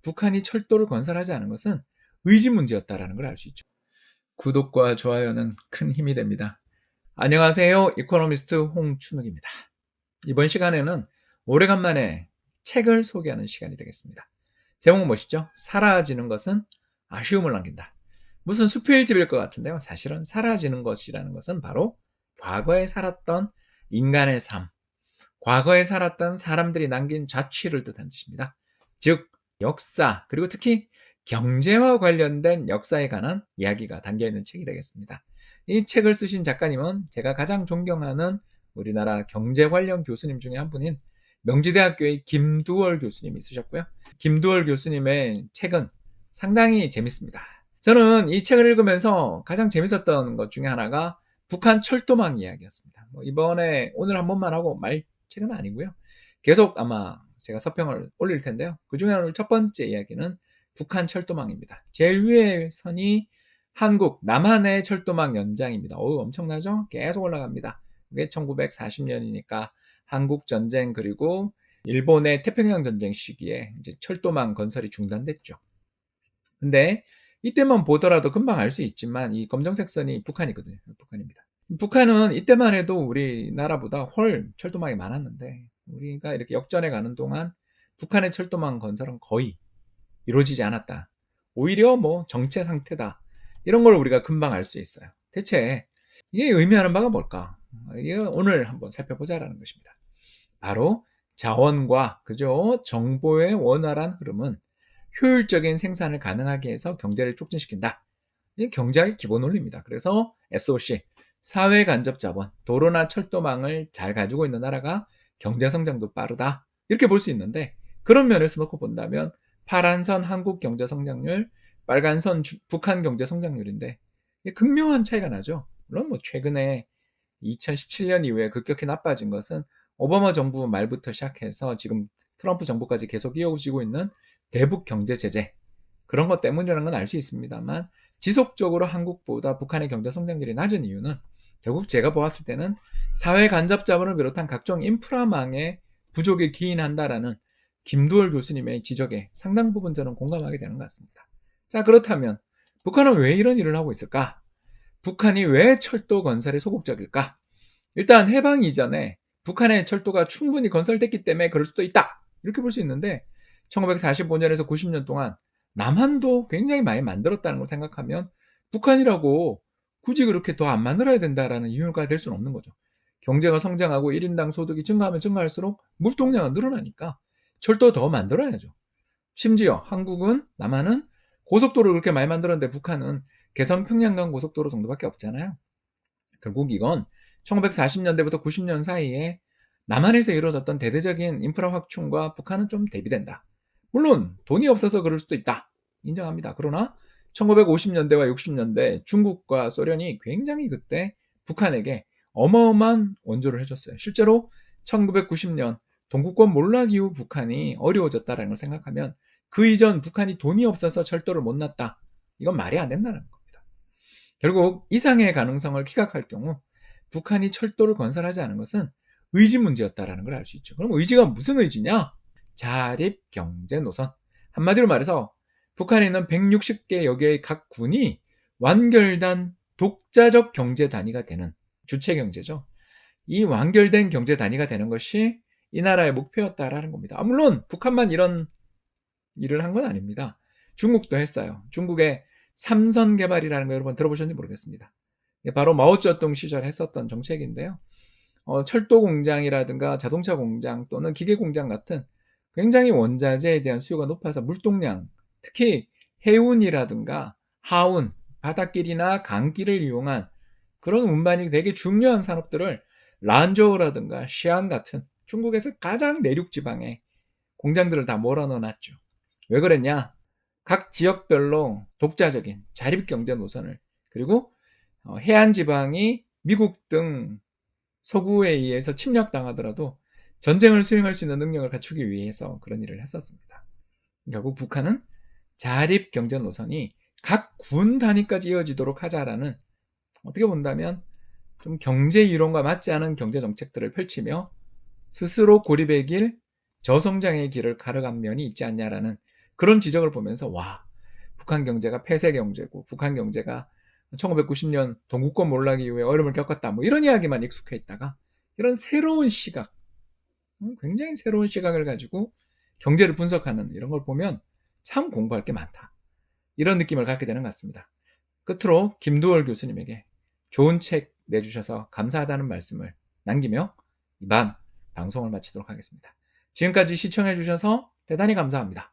북한이 철도를 건설하지 않은 것은 의지 문제였다라는 걸 알 수 있죠. 구독과 좋아요는 큰 힘이 됩니다. 안녕하세요. 이코노미스트 홍춘욱입니다. 이번 시간에는 오래간만에 책을 소개하는 시간이 되겠습니다. 제목은 멋있죠? 사라지는 것은 아쉬움을 남긴다. 무슨 수필집일 것 같은데요. 사실은 사라지는 것이라는 것은 바로 과거에 살았던 인간의 삶, 과거에 살았던 사람들이 남긴 자취를 뜻하는 뜻입니다. 즉 역사, 그리고 특히 경제와 관련된 역사에 관한 이야기가 담겨있는 책이 되겠습니다. 이 책을 쓰신 작가님은 제가 가장 존경하는 우리나라 경제 관련 교수님 중에 한 분인 명지대학교의 김두월 교수님이 쓰셨고요. 김두월 교수님의 책은 상당히 재밌습니다. 저는 이 책을 읽으면서 가장 재밌었던 것 중에 하나가 북한 철도망 이야기였습니다. 이번에 오늘 한 번만 하고 말 책은 아니고요. 계속 아마 제가 서평을 올릴 텐데요. 그 중에 오늘 첫 번째 이야기는 북한 철도망입니다. 제일 위에 선이 한국, 남한의 철도망 연장입니다. 엄청나죠? 계속 올라갑니다. 이게 1940년이니까 한국 전쟁 그리고 일본의 태평양 전쟁 시기에 이제 철도망 건설이 중단됐죠. 근데 이때만 보더라도 금방 알 수 있지만 이 검정색 선이 북한이거든요. 북한입니다. 북한은 이때만 해도 우리나라보다 훨 철도망이 많았는데 우리가 이렇게 역전해 가는 동안 북한의 철도망 건설은 거의 이루어지지 않았다. 오히려 정체 상태다. 이런 걸 우리가 금방 알 수 있어요. 대체 이게 의미하는 바가 뭘까? 이게 오늘 한번 살펴보자라는 것입니다. 바로 자원과 정보의 원활한 흐름은 효율적인 생산을 가능하게 해서 경제를 촉진시킨다. 이게 경제의 기본 원리입니다. 그래서 SOC, 사회간접자본, 도로나 철도망을 잘 가지고 있는 나라가 경제성장도 빠르다. 이렇게 볼 수 있는데 그런 면에서 놓고 본다면 파란선 한국 경제성장률, 빨간선 북한 경제성장률인데 극명한 차이가 나죠. 물론 최근에 2017년 이후에 급격히 나빠진 것은 오바마 정부 말부터 시작해서 지금 트럼프 정부까지 계속 이어지고 있는 대북 경제 제재, 그런 것 때문이라는 건 알 수 있습니다만 지속적으로 한국보다 북한의 경제 성장률이 낮은 이유는 결국 제가 보았을 때는 사회 간접 자본을 비롯한 각종 인프라망의 부족에 기인한다라는 김두월 교수님의 지적에 상당 부분 저는 공감하게 되는 것 같습니다. 자, 그렇다면 북한은 왜 이런 일을 하고 있을까? 북한이 왜 철도 건설에 소극적일까? 일단 해방 이전에 북한의 철도가 충분히 건설됐기 때문에 그럴 수도 있다. 이렇게 볼 수 있는데 1945년에서 90년 동안 남한도 굉장히 많이 만들었다는 걸 생각하면 북한이라고 굳이 그렇게 더 안 만들어야 된다라는 이유가 될 수는 없는 거죠. 경제가 성장하고 1인당 소득이 증가하면 증가할수록 물동량은 늘어나니까 철도 더 만들어야죠. 심지어 한국은, 남한은 고속도로를 그렇게 많이 만들었는데 북한은 개성 평양간 고속도로 정도밖에 없잖아요. 결국 이건 1940년대부터 90년 사이에 남한에서 이루어졌던 대대적인 인프라 확충과 북한은 좀 대비된다. 물론 돈이 없어서 그럴 수도 있다. 인정합니다. 그러나 1950년대와 60년대 중국과 소련이 굉장히 그때 북한에게 어마어마한 원조를 해줬어요. 실제로 1990년 동구권 몰락 이후 북한이 어려워졌다는 걸 생각하면 그 이전 북한이 돈이 없어서 철도를 못 놨다. 이건 말이 안 된다는 겁니다. 결국 이상의 가능성을 기각할 경우 북한이 철도를 건설하지 않은 것은 의지 문제였다는 걸 알 수 있죠. 그럼 의지가 무슨 의지냐? 자립 경제 노선. 한마디로 말해서 북한에 있는 160개 여개의 각 군이 완결단 독자적 경제 단위가 되는 주체 경제죠. 이 완결된 경제 단위가 되는 것이 이 나라의 목표였다라는 겁니다. 물론 북한만 이런 일을 한 건 아닙니다. 중국도 했어요. 중국의 삼선 개발이라는 거 여러분 들어보셨는지 모르겠습니다. 바로 마오쩌둥 시절에 했었던 정책인데요. 철도 공장이라든가 자동차 공장 또는 기계 공장 같은 굉장히 원자재에 대한 수요가 높아서 물동량, 특히 해운이라든가 하운, 바닷길이나 강길을 이용한 그런 운반이 되게 중요한 산업들을 란저우라든가 시안 같은 중국에서 가장 내륙 지방에 공장들을 다 몰아넣어 놨죠. 왜 그랬냐? 각 지역별로 독자적인 자립경제 노선을, 그리고 해안 지방이 미국 등 서구에 의해서 침략당하더라도 전쟁을 수행할 수 있는 능력을 갖추기 위해서 그런 일을 했었습니다. 결국 북한은 자립 경제 노선이 각 군 단위까지 이어지도록 하자라는, 어떻게 본다면 좀 경제 이론과 맞지 않은 경제 정책들을 펼치며 스스로 고립의 길, 저성장의 길을 가려간 면이 있지 않냐라는 그런 지적을 보면서 와, 북한 경제가 폐쇄 경제고 북한 경제가 1990년 동구권 몰락 이후에 어려움을 겪었다. 뭐 이런 이야기만 익숙해 있다가 이런 새로운 시각, 굉장히 새로운 시각을 가지고 경제를 분석하는 이런 걸 보면 참 공부할 게 많다. 이런 느낌을 갖게 되는 것 같습니다. 끝으로 김두월 교수님에게 좋은 책 내주셔서 감사하다는 말씀을 남기며 이만 방송을 마치도록 하겠습니다. 지금까지 시청해 주셔서 대단히 감사합니다.